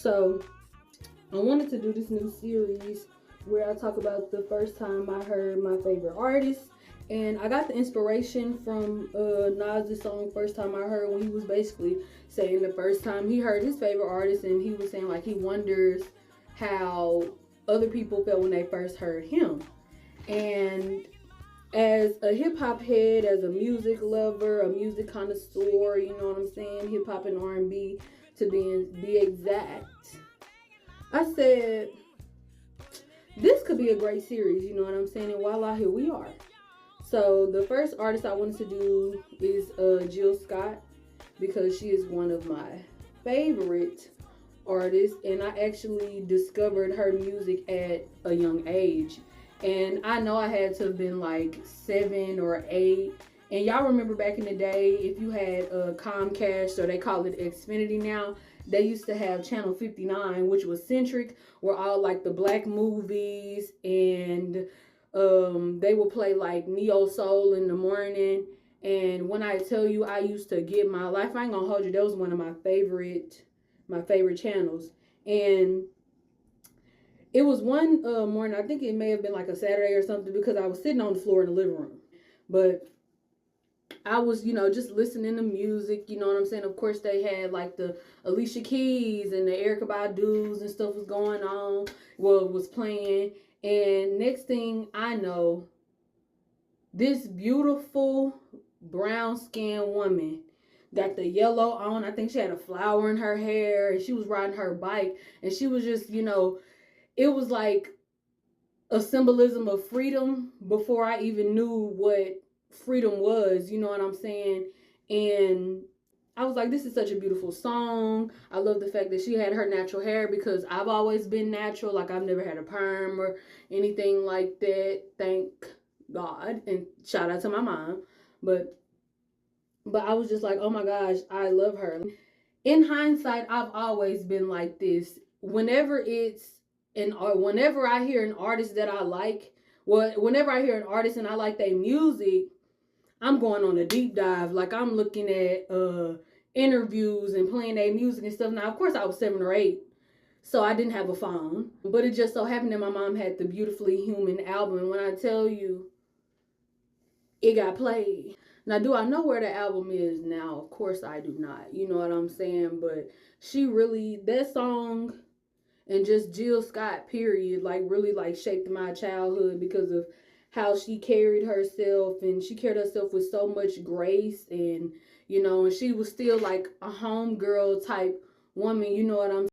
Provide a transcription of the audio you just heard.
So I wanted to do this new series where I talk about the first time I heard my favorite artist. And I got the inspiration from Nas's song First Time I Heard, when he was basically saying the first time he heard his favorite artist, and he was saying like he wonders how other people felt when they first heard him. And as a hip hop head, as a music lover, a music connoisseur, you know what I'm saying, hip hop and R&B to be exact, I said this could be a great series, you know what I'm saying? And voila, here we are. So the first artist I wanted to do is Jill Scott, because she is one of my favorite artists, and I actually discovered her music at a young age. And I know I had to have been like 7 or 8. And y'all remember back in the day, if you had Comcast, or they call it Xfinity now, they used to have channel 59, which was centric, where all like the black movies, and they would play like neo soul in the morning. And when I tell you, I used to get my life, I ain't gonna hold you, that was one of my favorite channels. And it was one morning, I think it may have been like a Saturday or something, because I was sitting on the floor in the living room. But I was, just listening to music, you know what I'm saying? Of course, they had like the Alicia Keys and the Erykah Badu's and stuff was going on. Well, it was playing. And next thing I know, this beautiful brown skinned woman got the yellow on. I think she had a flower in her hair, and she was riding her bike. And she was just, it was like a symbolism of freedom before I even knew what freedom was, you know what I'm saying? And I was like, this is such a beautiful song. I love the fact that she had her natural hair, because I've always been natural. Like, I've never had a perm or anything like that. Thank God. And shout out to my mom. But I was just like, oh my gosh, I love her. In hindsight, I've always been like this. Whenever I hear an artist that I like, whenever I hear an artist and I like their music, I'm going on a deep dive. Like, I'm looking at interviews and playing their music and stuff. Now, of course, I was 7 or 8, so I didn't have a phone. But it just so happened that my mom had the Beautifully Human album. And when I tell you, it got played. Now, do I know where the album is now? Of course I do not. You know what I'm saying? But that song, and just Jill Scott, period, like really like shaped my childhood, because of how she carried herself, and she carried herself with so much grace, and and she was still like a homegirl type woman, you know what I'm